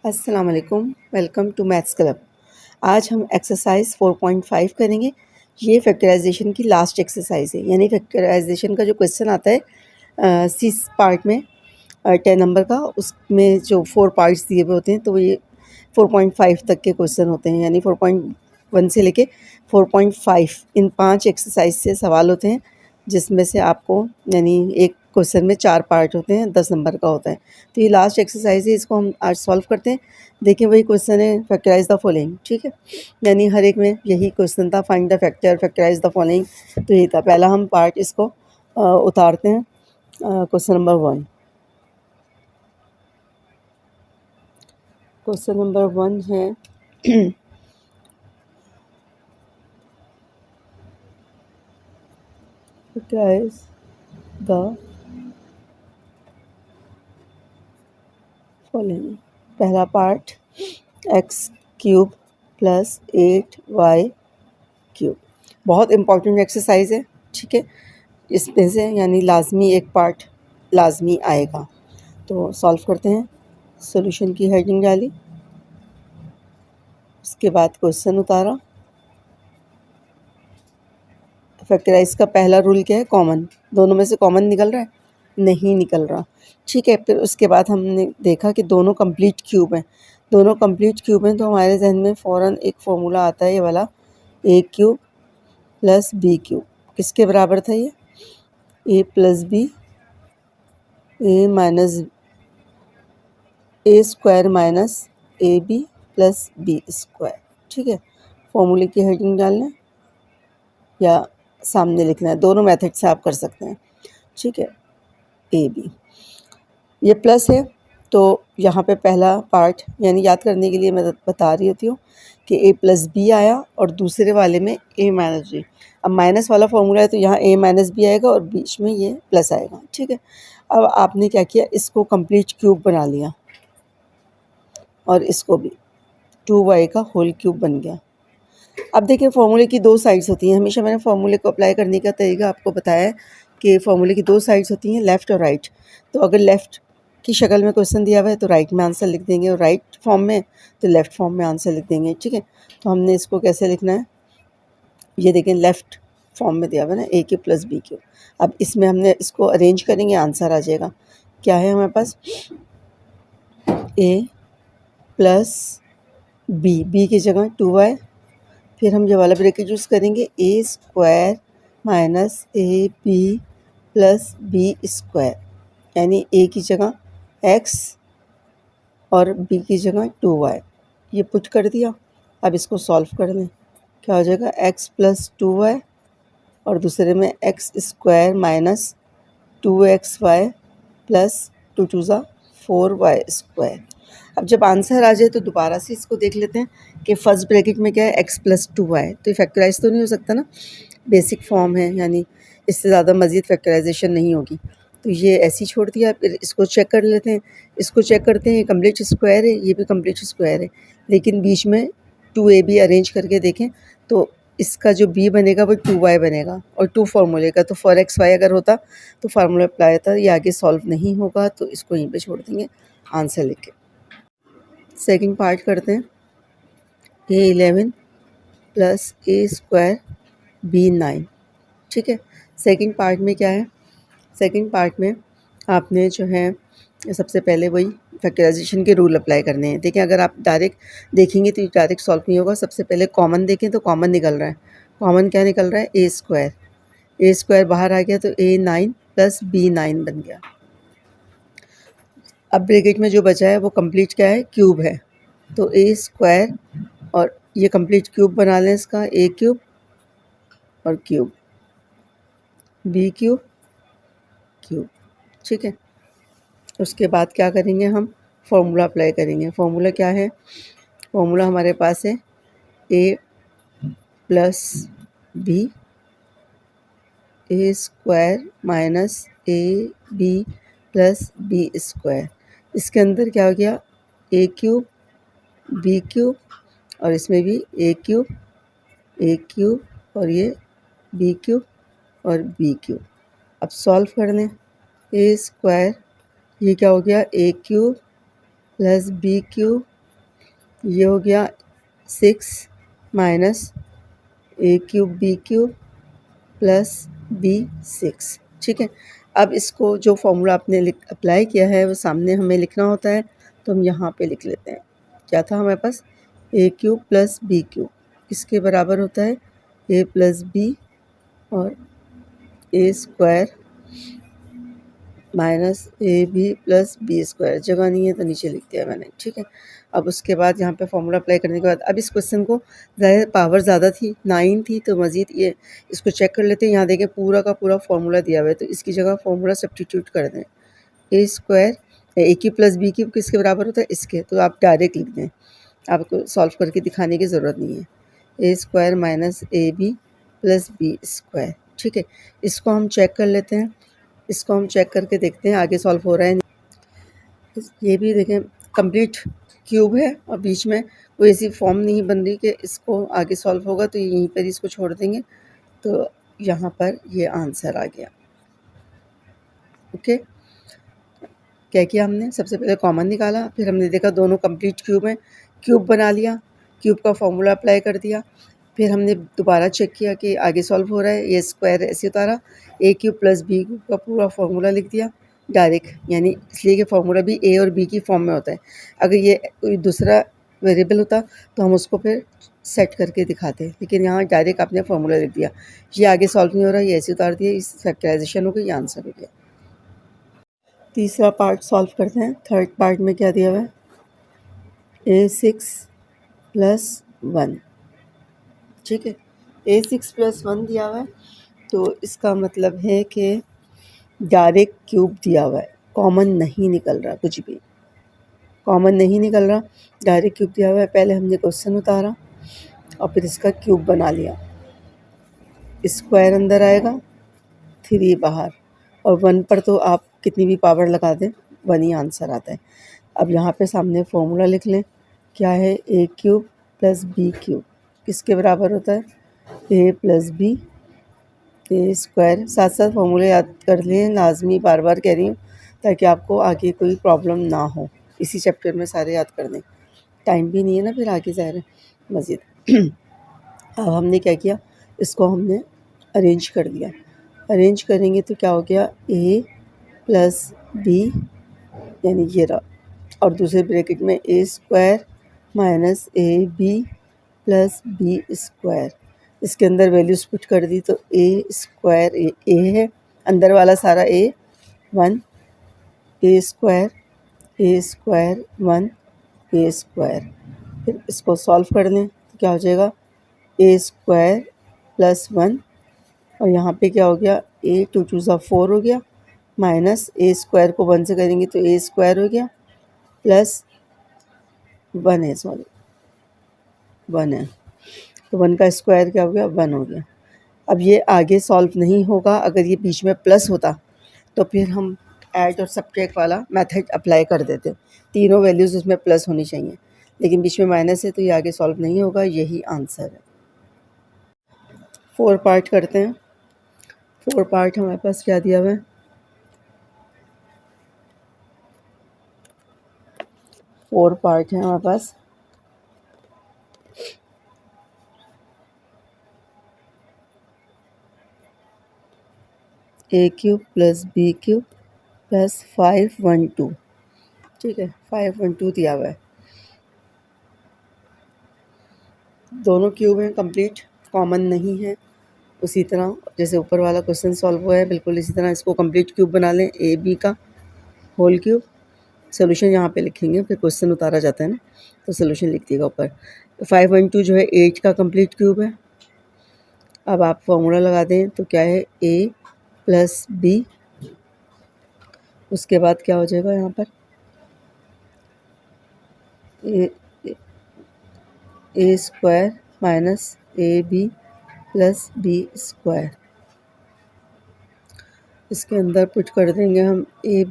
अस्सलाम वालेकुम, welcome to maths club. आज हम एक्सरसाइज 4.5 करेंगे। ये फैक्टराइजेशन की लास्ट एक्सरसाइज है, यानी फैक्टराइजेशन का जो क्वेश्चन आता है सी पार्ट में 10 नंबर का, उसमें जो 4 पार्ट्स दिए हुए होते हैं, तो ये 4.5 तक के क्वेश्चन होते हैं, यानी 4.1 से लेके 4.5 इन 5 एक्सरसाइज से सवाल होते हैं, जिसमें से आपको यानी एक क्वेश्चन में 4 पार्ट होते हैं, 10 नंबर का होता है। तो ये लास्ट एक्सरसाइज है, इसको हम आज सॉल्व करते हैं। देखिए वही क्वेश्चन है, फैक्टराइज द फॉलोइंग, ठीक है। यानी हर एक में यही क्वेश्चन था, find the factor, factorise the following. तो यही था पहला हम पार्ट, इसको उतारते हैं। क्वेश्चन नंबर 1, क्वेश्चन नंबर 1 है फैक्टराइज द फॉलोइंग। पहला part, x cube plus 8y cube. बहुत इम्पॉर्टेंट एक्सरसाइज है, ठीक है। इसमें से यानी लाजमी एक पार्ट लाजमी आएगा। तो सॉल्व करते हैं। सॉल्यूशन की हेडिंग डाली, उसके बाद क्वेश्चन उतारा। फैक्टराइज का पहला रूल क्या है? कॉमन। दोनों में से कॉमन निकल रहा है? नहीं निकल रहा, ठीक है। फिर उसके बाद हमने देखा कि दोनों कंप्लीट क्यूब हैं। दोनों कंप्लीट क्यूब हैं तो हमारे जहन में फ़ौरन एक फार्मूला आता है, ये वाला, A cube plus B cube. किसके बराबर था ये? A plus B, A minus A square minus A B plus B square, ठीक है। फॉर्मूले की हेडिंग डालना है या सामने लिखना है, दोनों मेथड से आप कर सकते हैं, ठीक है। ए बी, ये प्लस है तो यहाँ पे पहला पार्ट, यानी याद करने के लिए मैं बता रही होती हूँ कि ए प्लस बी आया और दूसरे वाले में ए माइनस बी। अब माइनस वाला फॉर्मूला है तो यहाँ ए माइनस बी आएगा और बीच में ये प्लस आएगा, ठीक है। अब आपने क्या किया, इसको कंप्लीट क्यूब बना लिया और इसको भी 2y का होल क्यूब बन गया। अब देखिए फॉर्मूले की दो साइड्स होती हैं। हमेशा मैंने फॉर्मूले को अप्लाई करने का तरीका आपको बताया है कि फॉर्मूले की दो साइड्स होती हैं, लेफ़्ट और राइट। तो अगर लेफ़्ट की शक्ल में क्वेश्चन दिया हुआ है तो राइट में आंसर लिख देंगे, और राइट फॉर्म में तो लेफ़्ट फॉर्म में आंसर लिख देंगे, ठीक है। तो हमने इसको कैसे लिखना है, ये देखें लेफ़्ट फॉर्म में दिया हुआ है ना, ए क्यूब प्लस बी क्यूब। अब इसमें हमने इसको अरेंज करेंगे, आंसर आ जाएगा। क्या है हमारे पास? ए प्लस बी की जगह 2y, फिर हम ये वाला ब्रैकेट यूज़ करेंगे, A square minus A B plus B square, यानी ए की जगह एक्स और बी की जगह 2y। ये पुट कर दिया। अब इसको सॉल्व कर लें, क्या हो जाएगा? एक्स प्लस 2y और दूसरे में x square minus 2xy plus 2 2 ज़ा 4y स्क्वायर। अब जब आंसर आ जाए तो दोबारा से इसको देख लेते हैं कि फर्स्ट ब्रैकेट में क्या है, x प्लस 2y। तो ये फैक्टराइज तो नहीं हो सकता ना, बेसिक फॉर्म है, यानी इससे ज़्यादा मज़ीद फैक्टराइजेशन नहीं होगी। तो ये ऐसे ही छोड़ दिया। फिर इसको चेक कर लेते हैं। इसको चेक करते हैं, ये कंप्लीट स्क्वायर है, ये भी कंप्लीट स्क्वायर है, लेकिन बीच में 2ab अरेंज करके देखें तो इसका जो b बनेगा वो 2y बनेगा, और 2 फार्मूले का, तो फॉर एक्स वाई अगर होता तो फार्मूला अप्लाई होता। ये आगे सॉल्व नहीं होगा तो इसको यहीं पे छोड़ देंगे आंसर लिख के। सेकेंड पार्ट करते हैं, ए 11 प्लस ए स्क्वायर बी 9, ठीक है। सेकेंड पार्ट में क्या है? सेकेंड पार्ट में आपने जो है सबसे पहले वही फैक्टराइजेशन के रूल अप्लाई करने हैं। देखिए अगर आप डायरेक्ट देखेंगे तो डायरेक्ट सॉल्व नहीं होगा। सबसे पहले कॉमन देखें तो कॉमन निकल रहा है। कॉमन क्या निकल रहा है? ए स्क्वायर। ए स्क्वायर बाहर आ गया तो ए 9 प्लस बी 9 बन गया। अब ब्रैकेट में जो बचा है वो कंप्लीट क्या है? क्यूब है। तो ए स्क्वायर और ये कंप्लीट क्यूब बना लें इसका, ए क्यूब और क्यूब, बी क्यूब क्यूब, ठीक है। उसके बाद क्या करेंगे हम? फॉर्मूला अप्लाई करेंगे। फॉर्मूला क्या है? फॉर्मूला हमारे पास है A plus B, A square minus A B plus B square. इसके अंदर क्या हो गया? ए क्यूब बी क्यूब और इसमें भी ए क्यूब और ये बी क्यूब और बी क्यूब। अब सॉल्व कर लें। ए स्क्वायर, ये क्या हो गया? A cube plus B cube, ये हो गया 6 minus A cube B cube plus B 6। ठीक है, अब इसको जो फॉर्मूला आपने अप्लाई किया है वो सामने हमें लिखना होता है, तो हम यहाँ पे लिख लेते हैं। क्या था हमारे पास, A cube plus B cube किसके बराबर होता है, ए प्लस बी और A square minus A B plus B square. जगह नहीं है तो नीचे लिख दिया मैंने। ठीक है, अब उसके बाद यहाँ पे फॉर्मूला अप्लाई करने के बाद अब इस क्वेश्चन को पावर ज़्यादा थी 9 थी, तो मज़ीद ये इसको चेक कर लेते हैं। यहाँ देखें पूरा का पूरा फॉर्मूला दिया हुआ है, तो इसकी जगह फॉर्मूला सब्स्टिट्यूट कर दें। ए स्क्वायर ए क्यूब प्लस बी क्यूब किसके बराबर होता है, इसके, तो आप डायरेक्ट लिख दें, आपको सॉल्व करके दिखाने की ज़रूरत नहीं है। ए square minus A B plus B square. ठीक है, इसको हम चेक कर लेते हैं, इसको हम चेक करके देखते हैं आगे सॉल्व हो रहा है। ये भी देखें कंप्लीट क्यूब है और बीच में कोई ऐसी फॉर्म नहीं बन रही कि इसको आगे सॉल्व होगा, तो यहीं पर इसको छोड़ देंगे, तो यहाँ पर ये आंसर आ गया। ओके, क्या किया हमने, सबसे पहले कॉमन निकाला, फिर हमने देखा दोनों कंप्लीट क्यूब हैं, क्यूब बना लिया, क्यूब का फॉर्मूला अप्लाई कर दिया, फिर हमने दोबारा चेक किया कि आगे सॉल्व हो रहा है, ये स्क्वायर ऐसे उतारा, ए क्यूब प्लस बी क्यूब का पूरा फॉर्मूला लिख दिया डायरेक्ट, यानी इसलिए कि फार्मूला भी ए और बी की फॉर्म में होता है। अगर ये कोई दूसरा वेरिएबल होता तो हम उसको फिर सेट करके दिखाते, लेकिन यहाँ डायरेक्ट आपने फार्मूला लिख दिया। ये आगे सॉल्व नहीं हो रहा, ये ऐसे उतार दिया, इस फैक्टराइजेशन हो गई, ये आंसर हो गया। तीसरा पार्ट सॉल्व करते हैं। थर्ड पार्ट में क्या दिया हुआ है, A6 + 1। ठीक है, A6 + 1 दिया हुआ है, तो इसका मतलब है कि डायरेक्ट क्यूब दिया हुआ है, कॉमन नहीं निकल रहा, कुछ भी कॉमन नहीं निकल रहा, डायरेक्ट क्यूब दिया हुआ है। पहले हमने क्वेश्चन उतारा और फिर इसका क्यूब बना लिया, स्क्वायर अंदर आएगा, 3 बाहर, और 1 पर तो आप कितनी भी पावर लगा दें 1 ही आंसर आता है। अब यहाँ पे सामने फॉर्मूला लिख लें, क्या है, A cube plus B cube किसके बराबर होता है, A plus B A square. साथ साथ फॉर्मूले याद कर लें, लाजमी, बार बार कह रही हूँ ताकि आपको आगे कोई प्रॉब्लम ना हो। इसी चैप्टर में सारे याद कर दें, टाइम भी नहीं है ना फिर आगे ज़ाहिर है मज़ीद। अब हमने क्या किया, इसको हमने अरेंज कर दिया। अरेंज करेंगे तो क्या हो गया, ए प्लस बी, यानी ये रहा, और दूसरे ब्रैकेट में A square minus A B plus B square. इसके अंदर वैल्यूज पुट कर दी तो ए स्क्वायर ए है, अंदर वाला सारा ए 1, ए स्क्वायर 1 ए स्क्वायर। फिर इसको सॉल्व कर लें तो क्या हो जाएगा, ए स्क्वायर प्लस 1, और यहाँ पे क्या हो गया, ए 2 2 4 हो गया, माइनस ए स्क्वायर को 1 से करेंगे तो ए स्क्वायर हो गया, प्लस 1 है, सॉरी 1 है, तो 1 का स्क्वायर क्या हो गया, 1 हो गया। अब ये आगे सॉल्व नहीं होगा, अगर ये बीच में प्लस होता तो फिर हम ऐड और सब्ट्रैक्ट वाला मेथड अप्लाई कर देते, तीनों वैल्यूज़ उसमें प्लस होनी चाहिए, लेकिन बीच में माइनस है तो ये आगे सॉल्व नहीं होगा, यही आंसर है। 4 पार्ट करते हैं। 4 पार्ट हमारे पास क्या दिया हुआ है, 4 पार्ट है हमारे पास। A cube plus B cube plus 512। ठीक है, 512 दिया हुआ है, दोनों क्यूब हैं, कंप्लीट कॉमन नहीं है। उसी तरह जैसे ऊपर वाला क्वेश्चन सॉल्व हुआ है, बिल्कुल इसी तरह इसको कंप्लीट क्यूब बना लें, ए बी का होल क्यूब। सोल्यूशन यहाँ पे लिखेंगे, फिर क्वेश्चन उतारा जाता है ना, तो सोल्यूशन लिख दिएगा ऊपर। 512 जो है 8 का कंप्लीट क्यूब है। अब आप फॉर्मूला लगा दें तो क्या है, ए प्लस बी, उसके बाद क्या हो जाएगा यहाँ पर, ए square minus A B plus B square. इसके अंदर पुट कर देंगे हम ए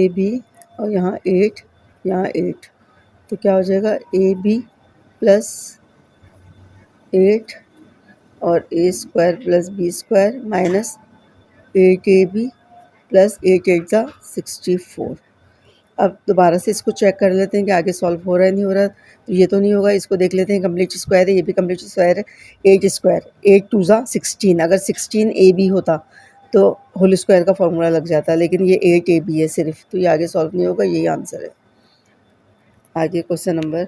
बी और यहाँ 8, यहाँ 8, तो क्या हो जाएगा, ए बी प्लस 8 और A square plus B square minus 8 A B plus 8 8 का 64। अब दोबारा से इसको चेक कर लेते हैं कि आगे सॉल्व हो रहा है नहीं हो रहा। तो ये तो नहीं होगा, इसको देख लेते हैं। कंप्लीट स्क्वायर है, ये भी कंप्लीट स्क्वायर है। 8 स्क्वायर 8 2 ज़ा 16, अगर 16 ए बी होता तो होल स्क्वायर का फॉर्मूला लग जाता, लेकिन ये 8 ए बी है सिर्फ, तो ये आगे सॉल्व नहीं होगा, यही आंसर है। आगे क्वेश्चन नंबर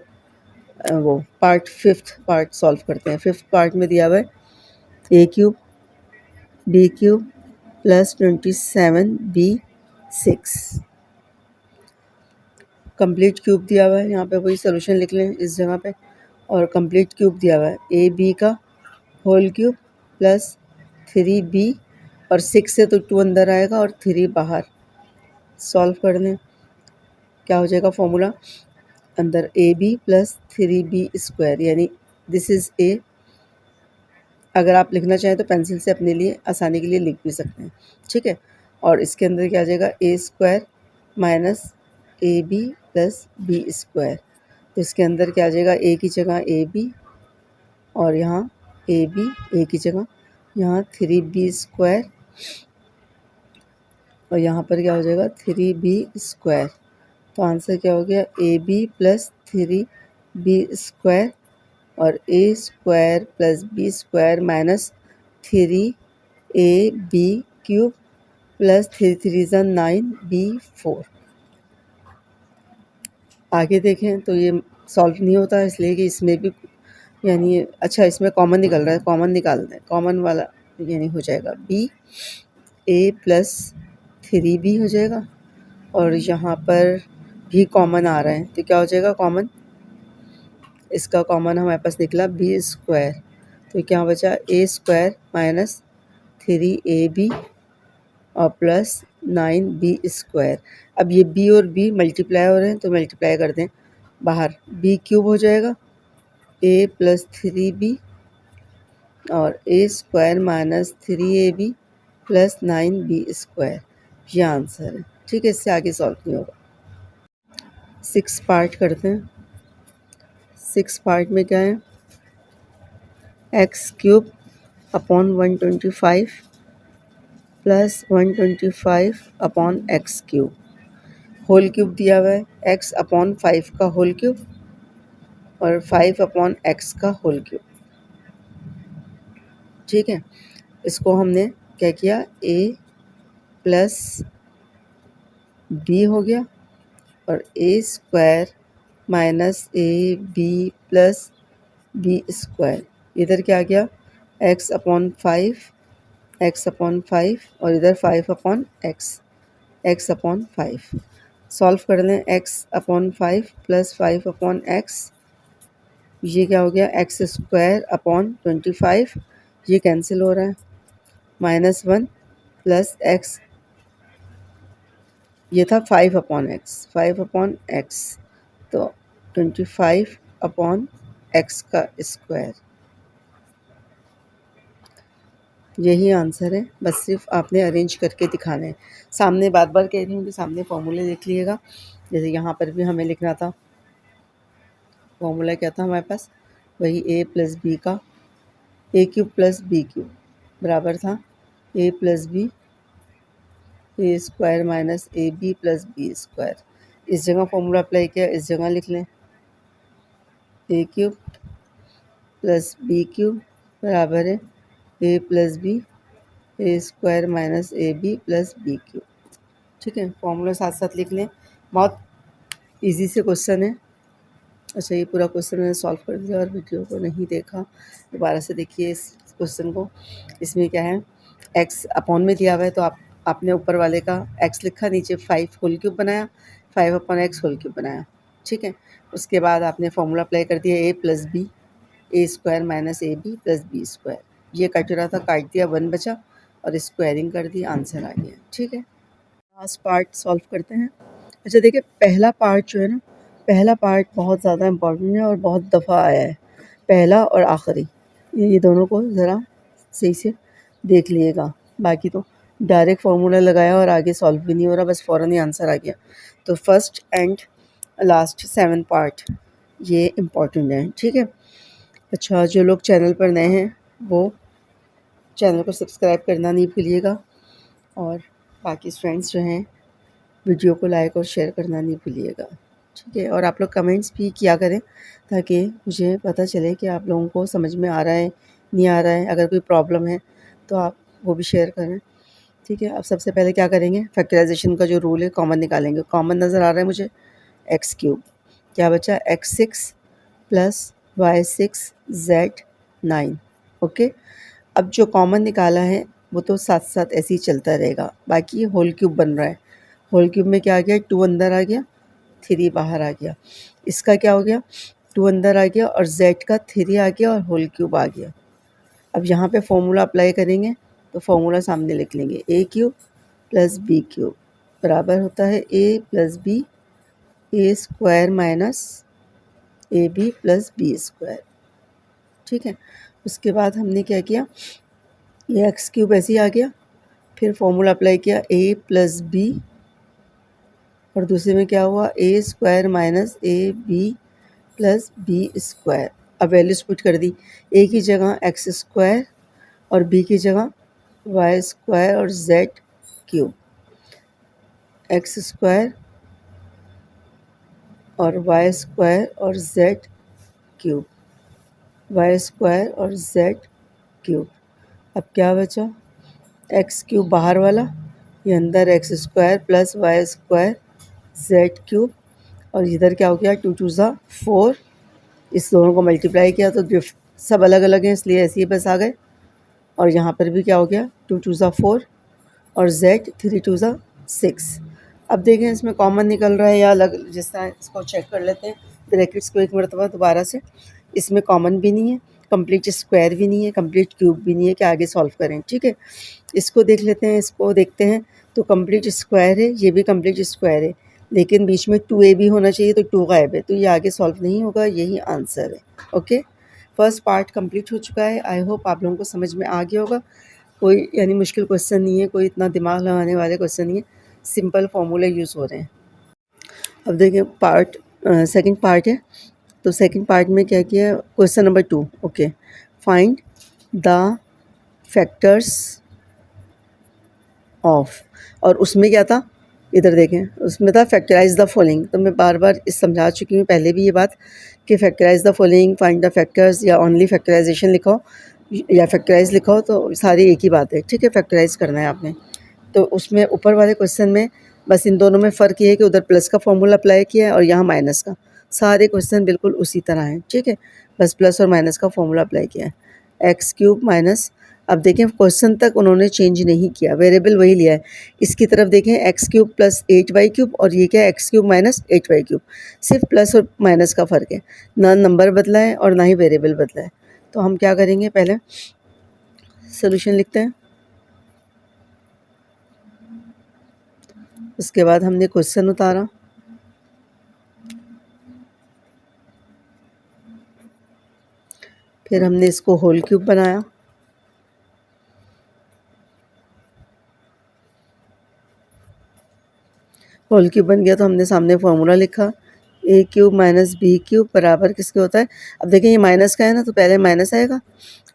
वो पार्ट 5th पार्ट सॉल्व करते हैं। 5th पार्ट में दिया हुआ है A cube B cube plus 27 B 6। Complete cube दिया हुआ है, यहाँ पे वही सोल्यूशन लिख लें इस जगह पे। और कंप्लीट क्यूब दिया हुआ है ए बी का होल क्यूब प्लस 3b, और 6 से तो 2 अंदर आएगा और 3 बाहर। सॉल्व कर लें, क्या हो जाएगा फॉर्मूला, अंदर a B plus 3b square, यानी दिस इज़ ए। अगर आप लिखना चाहें तो पेंसिल से अपने लिए आसानी के लिए लिख भी सकते हैं, ठीक है। और इसके अंदर क्या आ जाएगा, A square minus A B plus B square. तो इसके अंदर क्या आ जाएगा, ए की जगह ए बी, और यहाँ ए बी, ए की जगह यहाँ 3b स्क्वायर, और यहाँ पर क्या हो जाएगा 3b स्क्वायर। तो आंसर क्या हो गया, A B plus 3b square, और A square plus B square minus 3ab cube plus 3 3 ज़ा 9b 4। आगे देखें तो ये सॉल्व नहीं होता, इसलिए कि इसमें भी यानी अच्छा इसमें कॉमन निकल रहा है, कॉमन निकाल दें। कॉमन वाला यानी हो जाएगा बी, ए प्लस 3b हो जाएगा, और यहाँ पर भी कॉमन आ रहा है, तो क्या हो जाएगा कॉमन, इसका कॉमन हमारे पास निकला बी स्क्वायर। तो क्या बचा, ए स्क्वायर माइनस 3ab और प्लस 9b स्क्वायर। अब ये b और b मल्टीप्लाई हो रहे हैं, तो मल्टीप्लाई कर दें बाहर, b क्यूब हो जाएगा a प्लस 3b, और A square minus 3ab plus 9b square. ये आंसर है, ठीक है। इससे आगे सॉल्व नहीं होगा। 6 पार्ट करते हैं। 6 पार्ट में क्या है, x cube upon 125 plus 125 upon x cube. Whole cube दिया हुआ है, एक्स अपॉन 5 का होल क्यूब और 5 अपॉन एक्स का होल क्यूब, ठीक है। इसको हमने क्या किया, ए प्लस बी हो गया, और A square minus A B plus B square. इधर क्या आ गया, एक्स अपॉन 5, एक्स अपॉन 5, और इधर 5 upon x, x upon 5। Solve कर लें, x upon 5 plus 5 upon x, ये क्या हो गया, एक्स स्क्वायर अपॉन 25, ये कैंसिल हो रहा है, -1 प्लस एक्स, ये था 5 अपॉन एक्स, 5 अपॉन एक्स, तो 25 अपॉन एक्स का स्क्वायर। यही आंसर है, बस सिर्फ आपने अरेंज करके दिखाना है। सामने बार बार कह रही हूँ कि सामने फॉर्मूले लिख लिएगा। जैसे यहाँ पर भी हमें लिखना था, फॉर्मूला क्या था हमारे पास, वही ए प्लस बी का, A cube plus B cube बराबर था A plus B, A square minus A B plus B square. इस जगह फॉर्मूला अप्लाई किया, इस जगह लिख लें A cube plus B cube बराबर है A plus B, A square minus A B plus B cube, ठीक है। फॉर्मूला साथ साथ लिख लें, बहुत इजी से क्वेश्चन है। अच्छा, ये पूरा क्वेश्चन मैंने सॉल्व कर दिया, और वीडियो को नहीं देखा दोबारा से देखिए इस क्वेश्चन को। इसमें क्या है, एक्स अपॉन में दिया हुआ है, तो आपने ऊपर वाले का एक्स लिखा, नीचे 5 होल क्यूब बनाया, 5 अपॉन एक्स होल क्यूब बनाया, ठीक है। उसके बाद आपने फॉर्मूला अप्लाई कर दिया, A plus B, A square minus A B plus B square. ये कट रहा था, काट दिया, 1 बचा, और स्क्वायरिंग कर दी, आंसर आ गया, ठीक है। लास्ट पार्ट सॉल्व करते हैं। अच्छा देखिए, पहला पार्ट जो है ना, पहला पार्ट बहुत ज़्यादा इम्पॉर्टेंट है और बहुत दफ़ा आया है, पहला और आखिरी, ये दोनों को ज़रा सही से देख लीजिएगा। बाकी तो डायरेक्ट फार्मूला लगाया और आगे सॉल्व भी नहीं हो रहा, बस फ़ौरन ही आंसर आ गया। तो फर्स्ट एंड लास्ट 7 पार्ट ये इम्पॉर्टेंट है, ठीक है। अच्छा, जो लोग चैनल पर नए हैं वो चैनल को सब्सक्राइब करना नहीं भूलिएगा, और बाकी फ्रेंड्स जो हैं वीडियो को लाइक और शेयर करना नहीं भूलिएगा, ठीक है। और आप लोग कमेंट्स भी किया करें ताकि मुझे पता चले कि आप लोगों को समझ में आ रहा है नहीं आ रहा है। अगर कोई प्रॉब्लम है तो आप वो भी शेयर करें, ठीक है। अब सबसे पहले क्या करेंगे, फैक्टराइजेशन का जो रूल है कॉमन निकालेंगे। कॉमन नज़र आ रहा है मुझे एक्स क्यूब, क्या बचा x6 plus y6 z9, okay. अब जो कॉमन निकाला है वो तो साथ साथ ऐसे ही चलता रहेगा, बाकी ये होल क्यूब बन रहा है। होल क्यूब में क्या आ गया, 2 अंदर आ गया 3 बाहर आ गया। इसका क्या हो गया, 2 अंदर आ गया और z का 3 आ गया और होल क्यूब आ गया। अब यहाँ पे फॉर्मूला अप्लाई करेंगे तो फॉर्मूला सामने लिख लेंगे, a cube plus B cube बराबर होता है a plus B A square minus A B plus B square, ठीक है। उसके बाद हमने क्या किया, ये एक्स क्यूब ऐसे ही आ गया, फिर फॉर्मूला अप्लाई किया a प्लस बी और दूसरे में क्या हुआ A square minus A B plus B square. अब वैल्यूज पुट कर दी, ए की जगह एक्स स्क्वायर और बी की जगह वाई स्क्वायर और जेड क्यूब। एक्स स्क्वायर और वाई स्क्वायर और जेड क्यूब, वाई स्क्वायर और जेड क्यूब। अब क्या बचा, एक्स क्यूब बाहर वाला, ये अंदर x square plus y square z cube, और इधर क्या हो गया 2 2 ज़ा 4। इस दोनों को मल्टीप्लाई किया तो सब अलग अलग हैं इसलिए ऐसे ही बस आ गए। और यहाँ पर भी क्या हो गया 2 2 ज़ा 4 और z 3 2 ज़ा 6। अब देखें इसमें कॉमन निकल रहा है या अलग, जिस तरह इसको चेक कर लेते हैं ब्रैकेट्स को एक मरतबा दोबारा से। इसमें कॉमन भी नहीं है, कंप्लीट स्क्वायर भी नहीं है, कंप्लीट क्यूब भी नहीं है कि आगे सॉल्व करें, ठीक है। इसको देख लेते हैं, इसको देखते हैं तो कंप्लीट स्क्वायर है, ये भी कंप्लीट स्क्वायर है, लेकिन बीच में 2a भी होना चाहिए तो 2 गायब है, तो ये आगे सॉल्व नहीं होगा, यही आंसर है, ओके। फर्स्ट पार्ट कंप्लीट हो चुका है। आई होप आप लोगों को समझ में आ गया होगा। कोई यानी मुश्किल क्वेश्चन नहीं है, कोई इतना दिमाग लगाने वाले क्वेश्चन नहीं है, सिंपल फार्मूले यूज़ हो रहे हैं। अब देखिए पार्ट सेकंड पार्ट है, तो सेकंड पार्ट में क्या किया, question number 2, okay. Find the factors of, और उसमें क्या था, इधर देखें उसमें था फैक्टराइज द फॉलोइंग। तो मैं बार बार इस समझा चुकी हूँ पहले भी ये बात कि factorise the following, find the factors या ओनली फैक्टराइजेशन लिखो या फैक्टराइज लिखो तो सारी एक ही बात है, ठीक है। फैक्टराइज करना है आपने, तो उसमें ऊपर वाले क्वेश्चन में बस इन दोनों में फ़र्क ये है कि उधर प्लस का फॉर्मूला अप्लाई किया है और यहाँ माइनस का। सारे क्वेश्चन बिल्कुल उसी तरह हैं, ठीक है, बस प्लस और माइनस का फॉर्मूला अप्लाई किया है। एक्स क्यूब माइनस, अब देखें क्वेश्चन तक उन्होंने चेंज नहीं किया, वेरिएबल वही लिया है। इसकी तरफ देखें x cube plus 8y cube, और ये क्या है x cube minus 8y cube, सिर्फ प्लस और माइनस का फ़र्क है, ना नंबर बदला है और ना ही वेरिएबल बदला है। तो हम क्या करेंगे, पहले सोल्यूशन लिखते हैं, उसके बाद हमने क्वेश्चन उतारा, फिर हमने इसको होल क्यूब बनाया, होल क्यूब बन गया तो हमने सामने फार्मूला लिखा, ए क्यूब माइनस बी क्यूब बराबर किसके होता है। अब देखें ये माइनस का है ना, तो पहले माइनस आएगा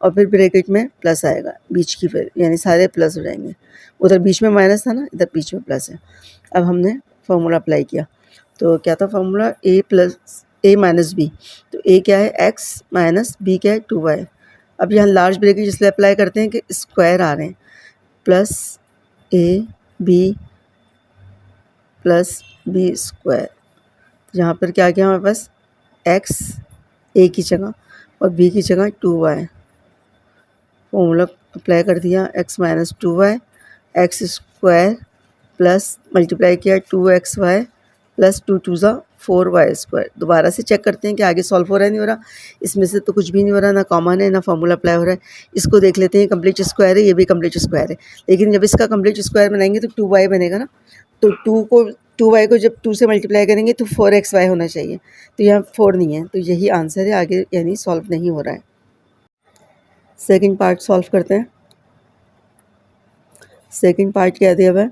और फिर ब्रैकेट में प्लस आएगा बीच की, फिर यानी सारे प्लस हो जाएंगे। उधर बीच में माइनस था ना, इधर बीच में प्लस है। अब हमने फार्मूला अप्लाई किया, तो क्या था फार्मूला, ए प्लस ए माइनस बी, तो ए क्या है एक्स माइनस बी क्या है 2y। अब यहाँ लार्ज ब्रैकेट इसलिए अप्लाई करते हैं कि स्क्वायर आ रहे हैं, plus A B plus B square. यहाँ पर क्या किया हमारे पास, एक्स ए की जगह और बी की जगह 2y, फॉर्मूला अप्लाई कर दिया, x minus 2y, x square plus multiply किया 2xy प्लस 2 2 ज़ा 4y स्क्वायर। दोबारा से चेक करते हैं कि आगे सॉल्व हो रहा है नहीं हो रहा, इसमें से तो कुछ भी नहीं हो रहा, ना कॉमन है ना फार्मूला अप्लाई हो रहा है। इसको देख लेते हैं, कंप्लीट स्क्वायर है, ये भी कंप्लीट स्क्वायर है, लेकिन जब इसका कंप्लीट स्क्वायर बनाएंगे तो 2y बनेगा ना, तो 2y को जब 2 से मल्टीप्लाई करेंगे तो 4xy होना चाहिए, तो यहाँ 4 नहीं है, तो यही आंसर है, आगे यानी सॉल्व नहीं हो रहा है। सेकंड पार्ट सॉल्व करते हैं। सेकंड पार्ट क्या दिया हुआ है,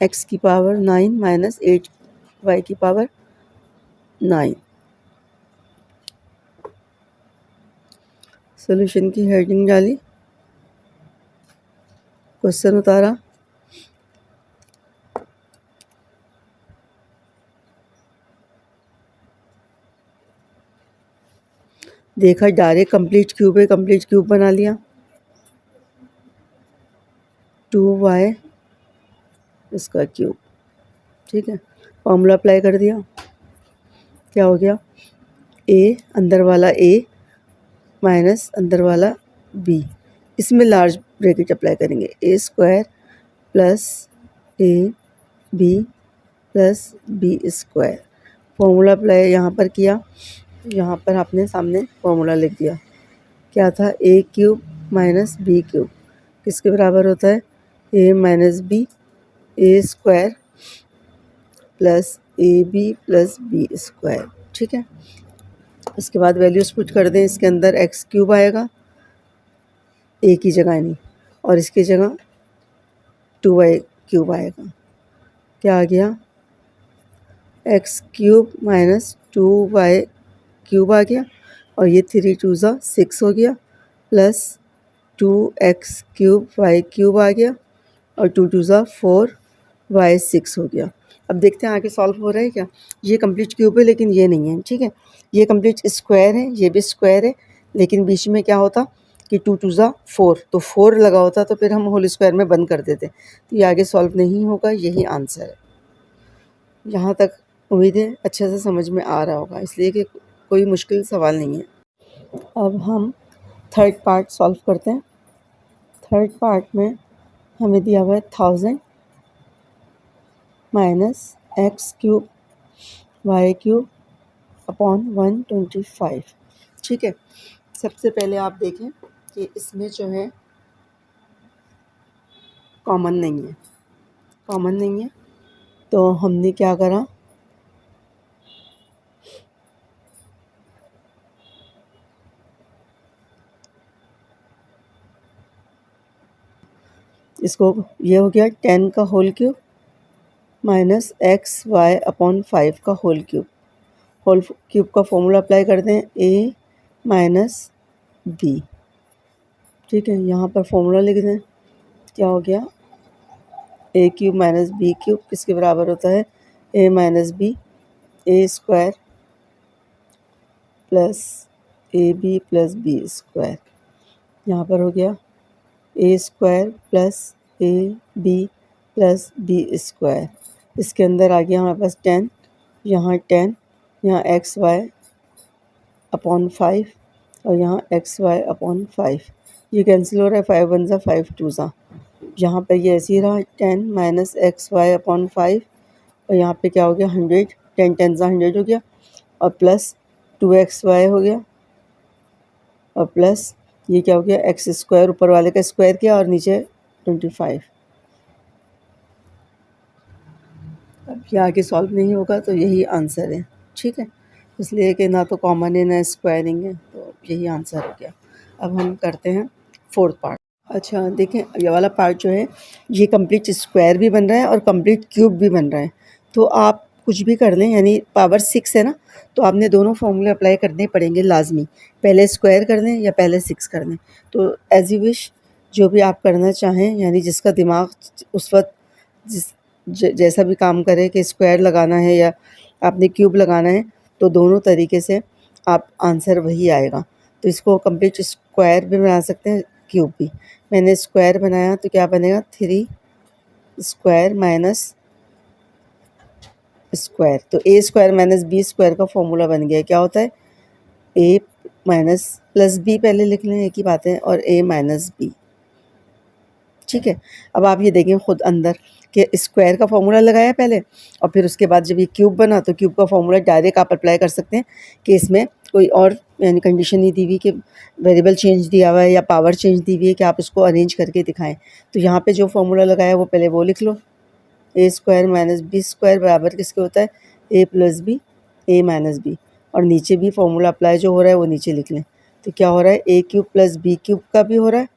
x की पावर 9 माइनस 8y की पावर 9। सॉल्यूशन की हेडिंग डाली, क्वेश्चन उतारा, देखा डायरेक्ट कंप्लीट क्यूब है, कंप्लीट क्यूब बना लिया। 2y इसका क्यूब, ठीक है। फॉर्मूला अप्लाई कर दिया, क्या हो गया, a अंदर वाला a माइनस अंदर वाला b, इसमें लार्ज ब्रैकेट अप्लाई करेंगे, a square plus a b plus b square. Formula apply यहाँ पर किया, यहाँ पर आपने सामने फॉर्मूला लिख दिया, क्या था, a cube minus b cube किसके बराबर होता है, a minus b, a square plus A B plus B square, ठीक है। उसके बाद वैल्यूज पुट कर दें, इसके अंदर एक्स क्यूब आएगा, ए की जगह नहीं, और इसकी जगह 2y क्यूब आएगा, क्या आ गया, X cube minus 2y cube आ गया, और ये 3 2 6 हो गया, plus 2x cube y cube आ गया, और 2 2 4 y 6 हो गया। अब देखते हैं आगे सॉल्व हो रहा है क्या। ये कंप्लीट क्यूब है लेकिन ये नहीं है, ठीक है। ये कंप्लीट स्क्वायर है, ये भी स्क्वायर है, लेकिन बीच में क्या होता कि 2 2 4, तो 4 लगा होता तो फिर हम होल स्क्वायर में बंद कर देते, तो ये आगे सॉल्व नहीं होगा, यही आंसर है। यहाँ तक उम्मीद है अच्छे से समझ में आ रहा होगा, इसलिए कि कोई मुश्किल सवाल नहीं है। अब हम थर्ड पार्ट सॉल्व करते हैं। थर्ड पार्ट में हमें दिया हुआ है 1000 minus x cube y cube upon 125, ठीक है। सबसे पहले आप देखें कि इसमें जो है कॉमन नहीं है, तो हमने क्या करा, इसको, ये हो गया 10 का whole cube minus x y upon 5 का होल क्यूब। होल क्यूब का फॉर्मूला अप्लाई कर दें, a माइनस बी, ठीक है। यहाँ पर फॉर्मूला लिख दें, क्या हो गया, a cube minus B cube किसके बराबर होता है, a minus B, A square plus A B plus B square. यहाँ पर हो गया A square plus A B plus B square. इसके अंदर आ गया हमारे पास 10, यहाँ एक्स वाई अपॉन 5, और यहाँ एक्स वाई अपॉन 5, ये कैंसिल हो रहा है, 5 1 ज़ा 5 2 ज़ा, यहाँ पर ये ऐसे ही रहा, 10 माइनस एक्स वाई अपॉन 5, और यहाँ पे क्या हो गया, 100, 10 10 ज़ा 100 हो गया, और प्लस 2xy हो गया, और प्लस ये क्या हो गया, एक्स स्क्वायर, ऊपर वाले का स्क्वायर किया और नीचे 25। अब ये आगे सॉल्व नहीं होगा तो यही आंसर है, ठीक है। इसलिए कि ना तो कॉमन है ना स्क्वायरिंग है, तो यही आंसर हो गया। अब हम करते हैं फोर्थ पार्ट। अच्छा देखें, ये वाला पार्ट जो है ये कंप्लीट स्क्वायर भी बन रहा है और कंप्लीट क्यूब भी बन रहा है, तो आप कुछ भी कर लें, यानी पावर 6 है ना, तो आपने दोनों फॉर्मूले अप्लाई करने पड़ेंगे लाजमी, पहले स्क्वायर कर दें या पहले 6 कर दें, तो एज यू विश, जो भी आप करना चाहें, यानी जिसका दिमाग उस वक्त जैसा भी काम करे कि स्क्वायर लगाना है या आपने क्यूब लगाना है, तो दोनों तरीके से आप आंसर वही आएगा। तो इसको कंप्लीट स्क्वायर भी बना सकते हैं, क्यूब भी। मैंने स्क्वायर बनाया तो क्या बनेगा, 3 स्क्वायर माइनस स्क्वायर, तो ए स्क्वायर माइनस बी स्क्वायर का फॉर्मूला बन गया। क्या होता है, ए माइनस प्लस बी पहले लिख लें, एक ही बात है, और ए माइनस बी, ठीक है। अब आप ये देखें खुद अंदर कि स्क्वायर का फॉर्मूला लगाया पहले, और फिर उसके बाद जब ये क्यूब बना तो क्यूब का फॉर्मूला डायरेक्ट आप अप्लाई कर सकते हैं कि इसमें कोई और यानी कंडीशन नहीं दी हुई कि वेरिएबल चेंज दिया हुआ है या पावर चेंज दी हुई है कि आप उसको अरेंज करके दिखाएं। तो यहाँ पे जो फॉर्मूला लगाया वो पहले वो लिख लो, ए स्क्वायर माइनस बी स्क्वायर बराबर किसके होता है, A plus B, A minus B, और नीचे भी फॉर्मूला अप्लाई जो हो रहा है वो नीचे लिख लें। तो क्या हो रहा है, A cube plus B cube का भी हो रहा है,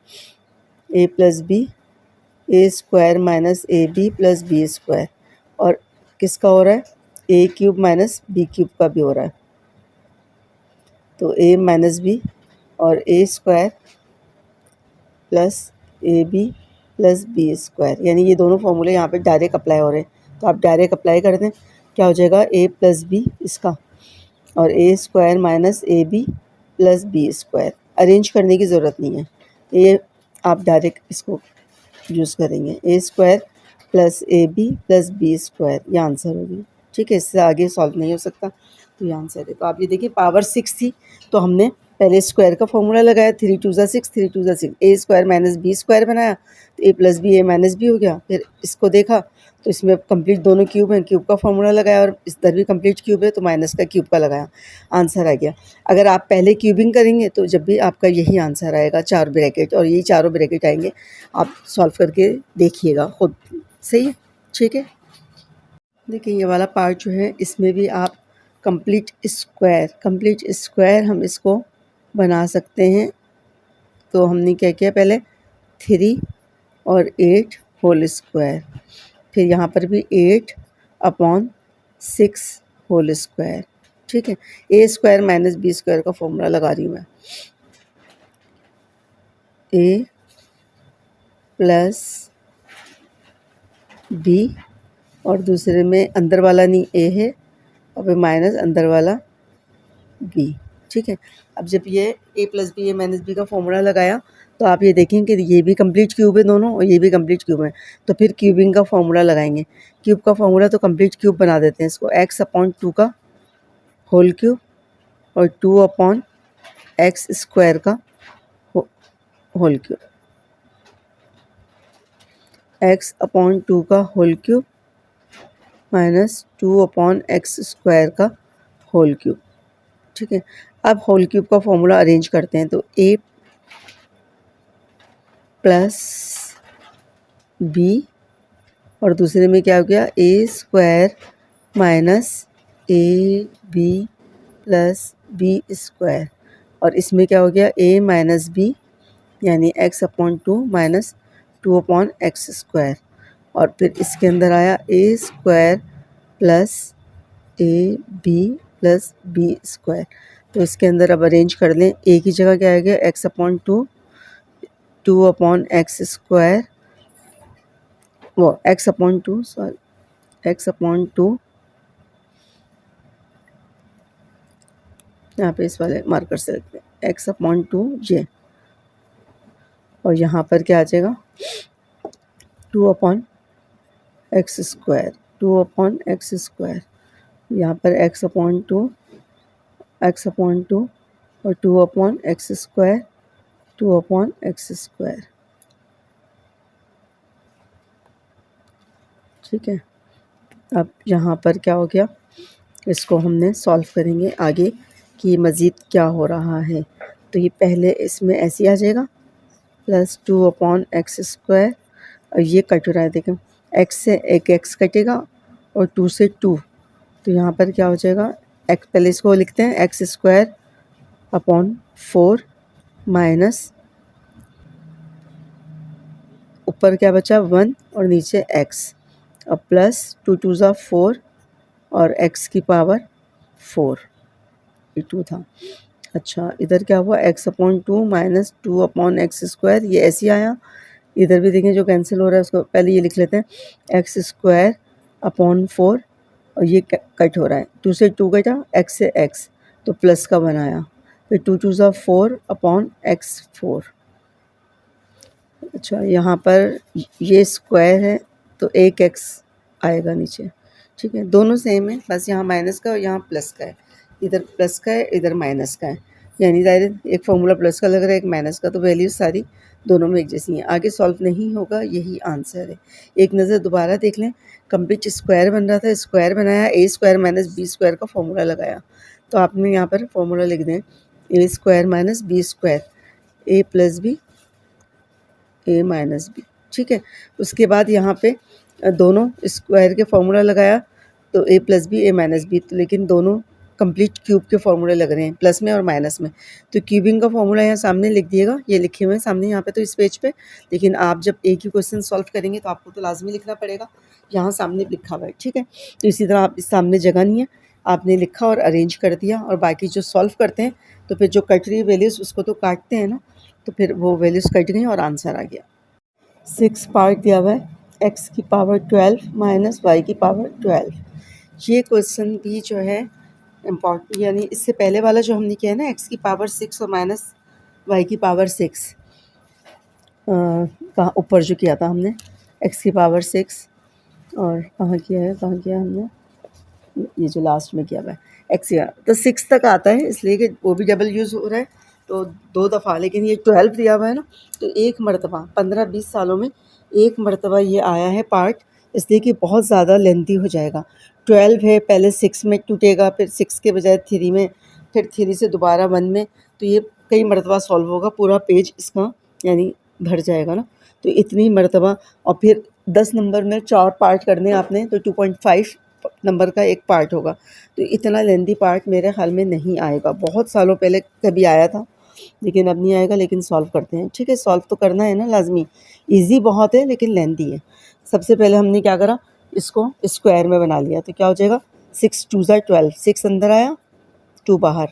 A plus B, A square minus A B plus B square, और किसका हो रहा है, A cube minus B cube का भी हो रहा है, तो ए माइनस बी और A square plus A B plus B square, यानी ये दोनों फॉर्मूले यहाँ पे डायरेक्ट अप्लाई हो रहे हैं, तो आप डायरेक्ट अप्लाई कर दें। क्या हो जाएगा, ए प्लस बी इसका, और A square minus A B plus B square. Arrange करने की ज़रूरत नहीं है, ये आप डायरेक्ट इसको यूज़ करेंगे। A square plus A B plus B square, ये आंसर होगी। ठीक है, इससे आगे सॉल्व नहीं हो सकता, तो ये आंसर है। तो आप ये देखिए पावर 6 थी, तो हमने पहले स्क्वायर का फॉर्मूला लगाया, 3 2 ज़ा 6, 3 2 ज़ा 6, ए स्क्वायर माइनस बी स्क्वायर बनाया, तो ए plus B A minus B हो गया। फिर इसको देखा तो इसमें कंप्लीट दोनों क्यूब हैं, क्यूब का फॉर्मूला लगाया, और इधर भी कंप्लीट क्यूब है तो माइनस का क्यूब का लगाया, आंसर आ गया। अगर आप पहले क्यूबिंग करेंगे तो जब भी आपका यही आंसर आएगा, 4 ब्रैकेट, और यही चारों ब्रैकेट आएंगे। आप सॉल्व करके देखिएगा खुद, सही है। ठीक है, देखिए ये वाला पार्ट जो है इसमें भी आप कंप्लीट स्क्वायर हम इसको बना सकते हैं। तो हमने क्या किया, पहले 3 और 8 होल स्क्वायर, फिर यहाँ पर भी 8/6 होल स्क्वायर। ठीक है, ए स्क्वायर माइनस बी स्क्वायर का फॉर्मूला लगा रही हूँ मैं। ए प्लस बी, और दूसरे में अंदर वाला नहीं ए है, और फिर माइनस अंदर वाला बी। ठीक है, अब जब ये A plus B A minus B का फॉर्मूला लगाया तो आप ये देखेंगे कि ये भी कंप्लीट क्यूब है दोनों, और ये भी कंप्लीट क्यूब है। तो फिर क्यूबिंग का फॉर्मूला लगाएंगे। क्यूब का फॉर्मूला तो कंप्लीट क्यूब बना देते हैं इसको, x/2 का होल क्यूब और 2/x स्क्वायर का होल क्यूब, x/2 का whole cube minus 2/x square का होल क्यूब। ठीक है, अब होल क्यूब का फॉर्मूला अरेंज करते हैं। तो a प्लस बी, और दूसरे में क्या हो गया, A square minus A B plus B square, और इसमें क्या हो गया, a माइनस बी यानी x/2 माइनस 2/x स्क्वायर, और फिर इसके अंदर आया A square plus A B plus B square. तो इसके अंदर अब अरेंज कर लें, ए की जगह क्या आ गया, x/2 2/x स्क्वायर, वो x/2 सॉरी x/2, यहाँ पे इस वाले मार्कर से लिखते हैं x/2 j, और यहाँ पर क्या आ जाएगा 2/x स्क्वायर, 2/x स्क्वायर, यहाँ पर x/2 और 2/x स्क्वायर, 2/x स्क्वायर। ठीक है, अब यहाँ पर क्या हो गया, इसको हमने सॉल्व करेंगे आगे कि मज़ीद क्या हो रहा है। तो ये पहले इसमें ऐसे आ जाएगा प्लस 2/x स्क्वायर, और ये कट हो रहा है, देखें x से एक x कटेगा और 2 से 2, तो यहाँ पर क्या हो जाएगा, x, पहले इसको लिखते हैं x²/4 माइनस ऊपर क्या बचा 1 और नीचे x, अब प्लस 2 2 ज़ा 4 और x की पावर 4, ये 2 था। अच्छा, इधर क्या हुआ, x/2 माइनस 2/x स्क्वायर, ये ऐसे ही आया। इधर भी देखें जो कैंसिल हो रहा है उसको पहले ये लिख लेते हैं x²/4, और ये कट हो रहा है, 2 से 2 कटा, x से x, तो प्लस का बनाया, फिर 2 2 ज़ा 4/x4। अच्छा, यहाँ पर ये स्क्वायर है तो एक x आएगा नीचे। ठीक है, दोनों सेम है, बस यहाँ माइनस का और यहाँ प्लस का है, इधर प्लस का है इधर माइनस का है, यानी डायरेक्ट एक फॉर्मूला प्लस का लग रहा है एक माइनस का, तो वैल्यूज सारी दोनों में एक जैसी हैं। आगे सॉल्व नहीं होगा, यही आंसर है। एक नज़र दोबारा देख लें, कंप्लीट स्क्वायर बन रहा था, स्क्वायर बनाया, ए स्क्वायर माइनस बी स्क्वायर का फॉर्मूला लगाया, तो आपने यहाँ पर फॉर्मूला लिख दें ए square minus b square, A plus B A minus B. ठीक है, उसके बाद यहाँ पे दोनों स्क्वायर के फॉर्मूला लगाया, तो ए plus B A minus B, लेकिन दोनों कंप्लीट क्यूब के फॉर्मूले लग रहे हैं प्लस में और माइनस में, तो क्यूबिंग का फॉर्मूला यहाँ सामने लिख दिएगा, ये लिखे हुए हैं सामने यहाँ पे तो इस पेज पे, लेकिन आप जब एक ही क्वेश्चन सॉल्व करेंगे तो आपको तो लाजमी लिखना पड़ेगा, यहाँ सामने लिखा हुआ है। ठीक है, तो इसी तरह आप इस सामने जगह नहीं है, आपने लिखा और अरेंज कर दिया, और बाकी जो सॉल्व करते हैं तो फिर जो कट रही वैल्यूज़ उसको तो काटते हैं ना, तो फिर वो वैल्यूज़ कट गई और आंसर आ गया। 6 पार्ट दिया हुआ है, x की पावर 12 माइनस y की पावर 12। ये क्वेश्चन भी जो है इम्पॉर्टेंट, यानी इससे पहले वाला जो हमने किया है ना एक्स की पावर 6 और माइनस वाई की पावर 6, कहाँ ऊपर जो किया था हमने एक्स की पावर 6, और कहाँ किया हमने ये जो लास्ट में किया हुआ है एक्स या तो 6 तक आता है, इसलिए कि वो भी डबल यूज़ हो रहा है तो 2 दफ़ा, लेकिन ये 12 दिया हुआ है ना, तो एक मरतबा 15-20 सालों में एक मरतबा ये आया है पार्ट, इसलिए कि बहुत ज़्यादा लेंथी हो जाएगा। 12 है, पहले 6 में टूटेगा, फिर 6 के बजाय 3 में, फिर 3 से दोबारा 1 में, तो ये कई मरतबा सॉल्व होगा, पूरा पेज इसका यानी भर जाएगा ना। तो इतनी मरतबा, और फिर 10 नंबर में 4 पार्ट करने आपने, तो 2.5 नंबर का एक पार्ट होगा। तो इतना लेंदी पार्ट मेरे ख़्याल में नहीं आएगा, बहुत सालों पहले कभी आया था लेकिन अब नहीं आएगा। लेकिन सॉल्व करते हैं, ठीक है, सॉल्व तो करना है ना लाजमी। इजी बहुत है लेकिन लेंदी है। सबसे पहले हमने क्या करा, इसको स्क्वायर में बना लिया, तो क्या हो जाएगा 6 2 12, 6 अंदर आया 2 बाहर,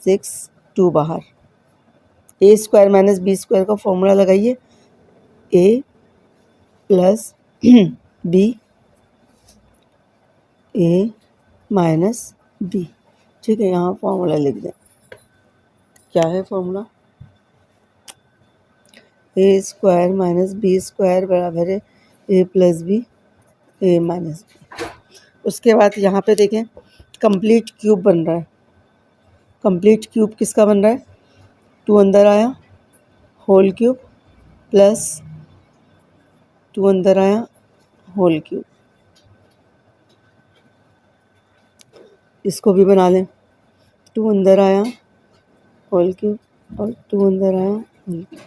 6 2 बाहर। ए स्क्वायर माइनस बी स्क्वायर का फॉर्मूला लगाइए, ए plus B A minus B, ठीक है। यहाँ फॉर्मूला लिख दें, क्या है फॉर्मूला, ए स्क्वायर माइनस बी स्क्वायर बराबर है A plus B A minus B. उसके बाद यहाँ पे देखें कंप्लीट क्यूब बन रहा है। कंप्लीट क्यूब किसका बन रहा है, 2 अंदर आया होल क्यूब प्लस 2 अंदर आया होल क्यूब, इसको भी बना लें, 2 अंदर आया होल क्यूब और 2 अंदर आया होल क्यूब।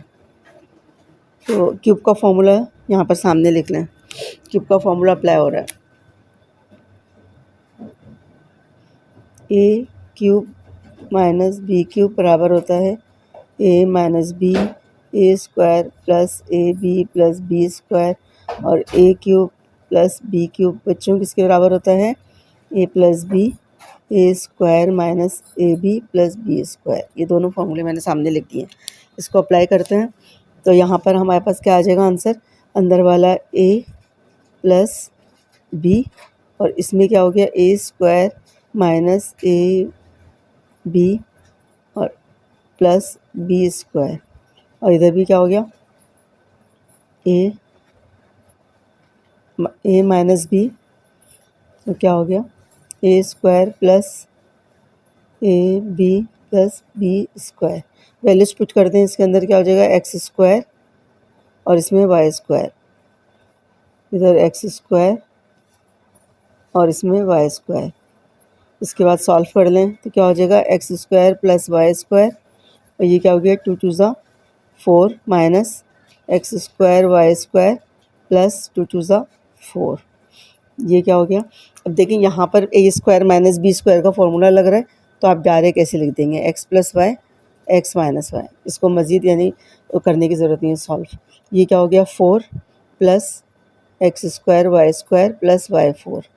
तो क्यूब का फॉर्मूला यहाँ पर सामने लिख लें, क्यूब का फॉर्मूला अप्लाई हो रहा है, A cube minus B cube बराबर होता है A minus B A square plus A B plus B square, और A cube plus B cube बच्चों किसके बराबर होता है A plus B A square minus A B plus B square. ये दोनों फार्मूले मैंने सामने लिख दिए, इसको अप्लाई करते हैं। तो यहाँ पर हमारे पास क्या आ जाएगा आंसर, अंदर वाला ए प्लस बी और इसमें क्या हो गया A square minus A B और प्लस बी स्क्वायर, और इधर भी क्या हो गया ए माइनस बी, तो क्या हो गया A square plus A B plus B square. Values put करते हैं, इसके अंदर क्या हो जाएगा एक्स स्क्वायर और इसमें वाई स्क्वायर, इधर एक्स स्क्वायर और इसमें वाई स्क्वायर। इसके बाद सॉल्व कर लें तो क्या हो जाएगा x square plus y square, और ये क्या हो गया 2 2 ज़ा 4 minus x square y square plus 2 2 ज़ा 4, ये क्या हो गया। अब देखिए यहाँ पर ए स्क्वायर माइनस बी स्क्वायर का फॉर्मूला लग रहा है, तो आप डायरेक्ट ऐसे लिख देंगे x plus y x minus y, इसको मज़ीद यानी करने की ज़रूरत नहीं है सॉल्व। ये क्या हो गया 4 plus x square y square plus y 4।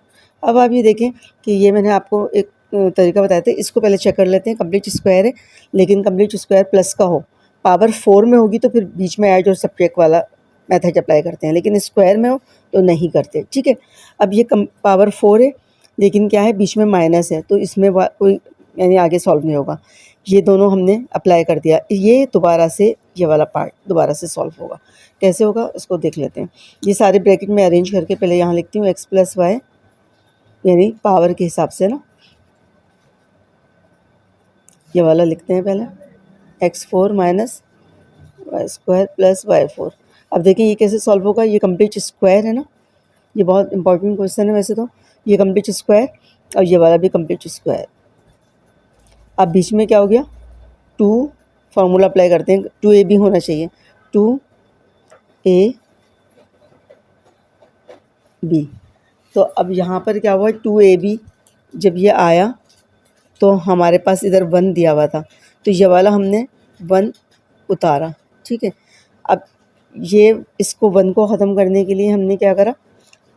अब आप ये देखें कि ये मैंने आपको एक तरीका बताया था, इसको पहले चेक कर लेते हैं। कंप्लीट स्क्वायर है लेकिन कंप्लीट स्क्वायर प्लस का हो, पावर 4 में होगी तो फिर बीच में ऐड और सब्ट्रैक्ट वाला मेथड अप्लाई करते हैं, लेकिन स्क्वायर में हो तो नहीं करते, ठीक है। अब ये पावर 4 है लेकिन क्या है बीच में माइनस है, तो इसमें कोई यानी आगे सॉल्व नहीं होगा। ये दोनों हमने अप्लाई कर दिया, ये दोबारा से ये वाला पार्ट दोबारा से सॉल्व होगा। कैसे होगा इसको देख लेते हैं। ये सारे ब्रैकेट में अरेंज करके पहले यहाँ लिखती हूँ एक्स प्लस वाई यानी पावर के हिसाब से ना, ये वाला लिखते हैं पहले x4 minus y square plus y 4। अब देखिए ये कैसे सॉल्व होगा, ये कंप्लीट स्क्वायर है ना, ये बहुत इंपॉर्टेंट क्वेश्चन है वैसे तो। ये कंप्लीट स्क्वायर और ये वाला भी कंप्लीट स्क्वायर। अब बीच में क्या हो गया 2, फार्मूला अप्लाई करते हैं, 2ab होना चाहिए, 2ab। तो अब यहाँ पर क्या हुआ 2ab, जब ये आया तो हमारे पास इधर 1 दिया हुआ था, तो ये वाला हमने 1 उतारा, ठीक है। अब ये इसको 1 को ख़त्म करने के लिए हमने क्या करा,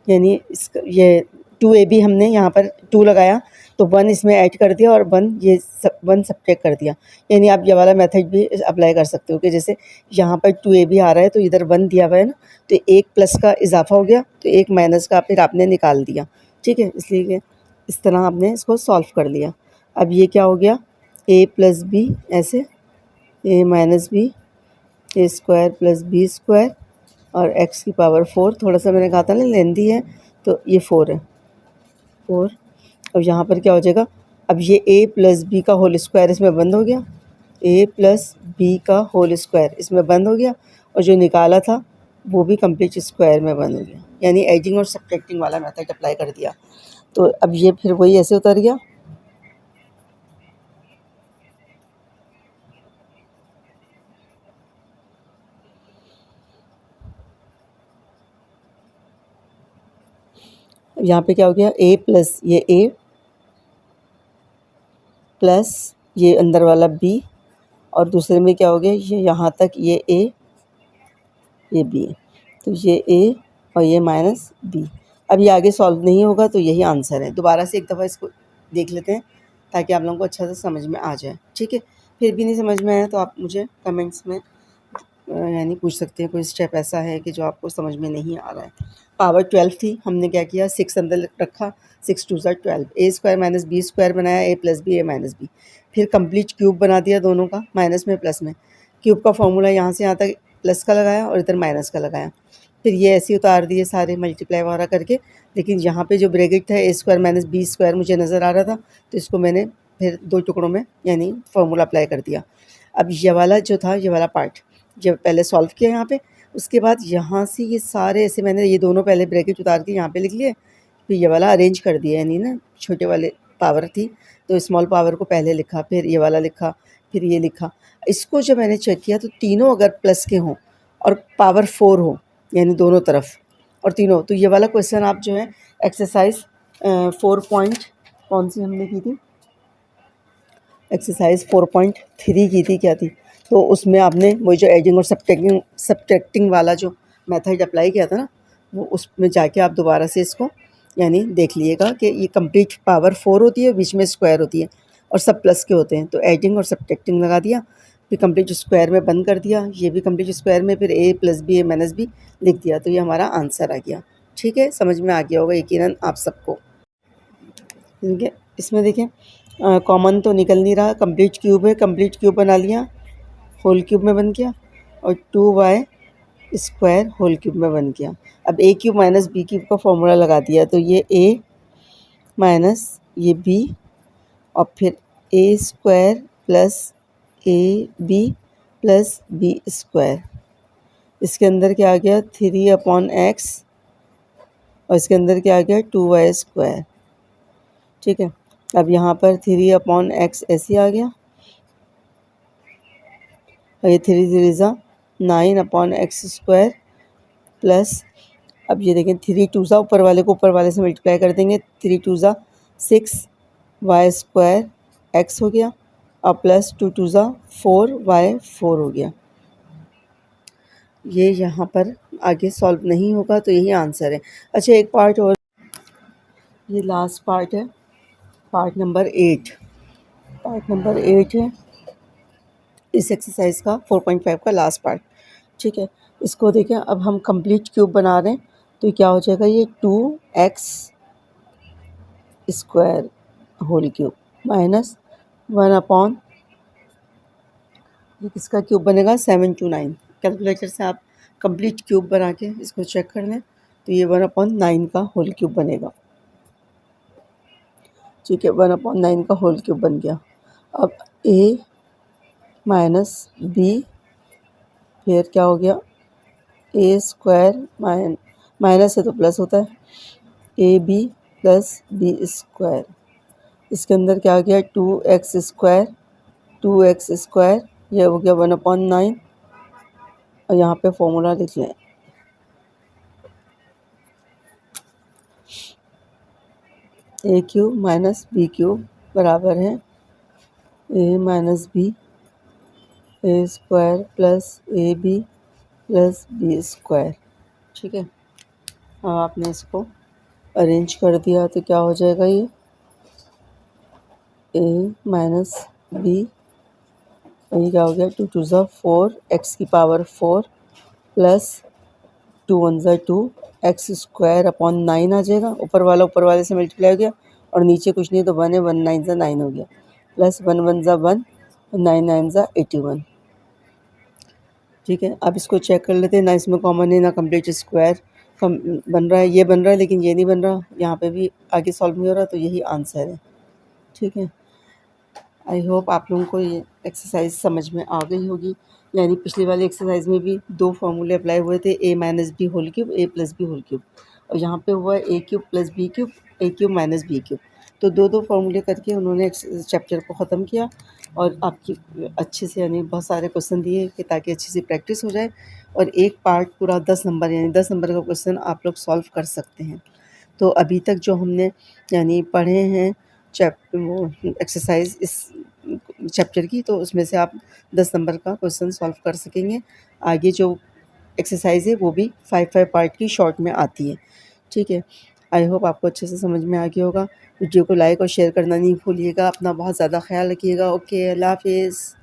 यानी इसका ये 2ab हमने यहाँ पर 2 लगाया तो 1 इसमें ऐड कर दिया और 1 ये 1 सब्ट्रैक्ट कर दिया। यानी आप ये वाला मेथड भी अप्लाई कर सकते हो कि जैसे यहाँ पर 2ab आ रहा है तो इधर 1 दिया हुआ है ना, तो एक प्लस का इजाफा हो गया तो एक माइनस का फिर आपने निकाल दिया, ठीक है। इसलिए इस तरह आपने इसको सॉल्व कर लिया। अब ये क्या हो गया, a प्लस बी, ऐसे a minus B, A square plus B square और x की पावर 4, थोड़ा सा मैंने कहा था ना लेंदी है, तो ये 4 है, 4। अब यहाँ पर क्या हो जाएगा, अब ये a प्लस बी का होल स्क्वायर इसमें बंद हो गया, a प्लस बी का होल स्क्वायर इसमें बंद हो गया, और जो निकाला था वो भी कंप्लीट स्क्वायर में बंद हो गया, यानी एडिंग और सब्ट्रैक्टिंग वाला मेथड अप्लाई कर दिया। तो अब ये फिर वही ऐसे उतर गया। यहाँ पे क्या हो गया, a प्लस ये a प्लस ये अंदर वाला b, और दूसरे में क्या हो गया, ये यहाँ तक ये a, ये b, तो ये a और ये माइनस b। अब ये आगे सॉल्व नहीं होगा, तो यही आंसर है। दोबारा से एक दफ़ा इसको देख लेते हैं ताकि आप लोगों को अच्छा से समझ में आ जाए, ठीक है। फिर भी नहीं समझ में आया तो आप मुझे कमेंट्स में यानी पूछ सकते हैं, कोई स्टेप ऐसा है कि जो आपको समझ में नहीं आ रहा है। पावर 12 थी, हमने क्या किया, 6 अंदर रखा, 6 2 ज़ा 12, ए स्क्वायर माइनस बी स्क्वायर बनाया, ए plus B A minus B. फिर कंप्लीट क्यूब बना दिया दोनों का, माइनस में प्लस में। क्यूब का फॉर्मूला यहाँ से यहाँ तक प्लस का लगाया और इधर माइनस का लगाया। फिर ये ऐसे ही उतार दिए सारे मल्टीप्लाई वगैरह करके, लेकिन यहाँ पे जो ब्रैकेट था ए स्क्वायर माइनस बी स्क्वायर मुझे नज़र आ रहा था, तो इसको मैंने फिर 2 टुकड़ों में यानी फार्मूला अप्लाई कर दिया। अब ये वाला जो था, ये वाला पार्ट जब पहले सॉल्व किया यहाँ पे, उसके बाद यहाँ से ये सारे ऐसे मैंने ये दोनों पहले ब्रैकेट उतार के यहाँ पे लिख लिए, फिर ये वाला अरेंज कर दिया, यानी ना छोटे वाले पावर थी तो स्मॉल पावर को पहले लिखा, फिर ये वाला लिखा, फिर ये लिखा। इसको जब मैंने चेक किया तो तीनों अगर प्लस के हों और पावर 4 हो, यानी दोनों तरफ और तीनों, तो ये वाला क्वेश्चन आप जो है एक्सरसाइज 4 पॉइंट कौन सी हमने की थी, एक्सरसाइज 4.3 की थी, क्या थी, तो उसमें आपने वही जो एडिंग और सब्ट्रैक्टिंग वाला जो मेथड अप्लाई किया था ना, वो उसमें जाके आप दोबारा से इसको यानी देख लीजिएगा कि ये कंप्लीट पावर 4 होती है, बीच में स्क्वायर होती है और सब प्लस के होते हैं, तो एडिंग और सब्ट्रैक्टिंग लगा दिया, फिर कंप्लीट स्क्वायर में बंद कर दिया, ये भी कंप्लीट स्क्वायर में, फिर ए plus B A minus B लिख दिया, तो ये हमारा आंसर आ गया। ठीक है, समझ में आ गया होगा यकीनन आप सबको। ठीक है, इसमें देखें कॉमन तो निकल नहीं रहा, कंप्लीट क्यूब है, कंप्लीट क्यूब बना लिया, होल क्यूब में बन गया, और 2y स्क्वायर होल क्यूब में बन गया। अब a cube minus B cube का फॉर्मूला लगा दिया, तो ये a माइनस ये b और फिर a square plus A B plus B square, इसके अंदर क्या आ गया 3/x और इसके अंदर क्या आ गया 2y स्क्वायर। ठीक है, अब यहाँ पर 3/x ऐसे आ गया और ये 3 3 ज़ा 9/x स्क्वायर प्लस, अब ये देखें 3 2 ज़ा ऊपर वाले को ऊपर वाले से मल्टीप्लाई कर देंगे, 3 2 ज़ा 6y स्क्वायर x हो गया और प्लस 2 2 ज़ा 4y 4 हो गया। ये यहाँ पर आगे सॉल्व नहीं होगा, तो यही आंसर है। अच्छा, एक पार्ट और, ये लास्ट पार्ट है, पार्ट नंबर 8, पार्ट नंबर 8 है इस एक्सरसाइज का 4.5 का लास्ट पार्ट। ठीक है, इसको देखें, अब हम कंप्लीट क्यूब बना रहे हैं, तो क्या हो जाएगा, ये 2x square whole cube minus 1 ये किसका क्यूब बनेगा 729। कैलकुलेटर से आप कंप्लीट क्यूब बना के इसको चेक कर लें, तो ये 1/9 का होल क्यूब बनेगा। ठीक है, 1/9 का होल क्यूब बन गया। अब a माइनस बी, फिर क्या हो गया ए स्क्वायर माइनस है तो प्लस होता है, a B plus B square, इसके अंदर क्या आ गया 2x स्क्वायर, यह हो गया 1/9 और यहाँ पे फॉर्मूला लिख लें, A cube minus B cube बराबर है A minus B A square plus A B plus B square. ठीक है, अब आपने इसको अरेंज कर दिया तो क्या हो जाएगा, ये ए माइनस बी, ये क्या हो गया 2 2 ज़ा 4 x की पावर 4 प्लस 2 1 ज़ा 2 x स्क्वायर अपॉन 9 आ जाएगा, ऊपर वाला ऊपर वाले से मल्टीप्लाई हो गया और नीचे कुछ नहीं तो 1 है, 1 9 ज़ा 9 हो गया, प्लस 1 1 ज़ा 1, 9 9 ज़ा 81। ठीक है, अब इसको चेक कर लेते हैं, ना इसमें कॉमन है ना कंप्लीट स्क्वायर कम बन रहा है, ये बन रहा है लेकिन ये नहीं बन रहा, यहाँ पे भी आगे सॉल्व नहीं हो रहा, तो यही आंसर है। ठीक है, आई होप आप लोगों को ये एक्सरसाइज समझ में आ गई होगी। यानी पिछली वाली एक्सरसाइज में भी 2 फार्मूले अप्लाई हुए थे, a minus b whole cube, a plus b whole cube, और यहाँ पे हुआ है a cube plus B cube, a cube minus B cube. तो 2 फार्मूले करके उन्होंने चैप्टर को ख़त्म किया और आपकी अच्छे से यानी बहुत सारे क्वेश्चन दिए कि ताकि अच्छी सी प्रैक्टिस हो जाए और एक पार्ट पूरा 10 नंबर यानी 10 नंबर का क्वेश्चन आप लोग सॉल्व कर सकते हैं। तो अभी तक जो हमने यानी पढ़े हैं वो एक्सरसाइज इस चैप्टर की, तो उसमें से आप 10 नंबर का क्वेश्चन सॉल्व कर सकेंगे। आगे जो एक्सरसाइज है वो भी 5 पार्ट की शॉर्ट में आती है। ठीक है, आई होप आपको अच्छे से समझ में आ गया होगा। वीडियो को लाइक और शेयर करना नहीं भूलिएगा। अपना बहुत ज़्यादा ख्याल रखिएगा। ओके, अल्लाह हाफिज़।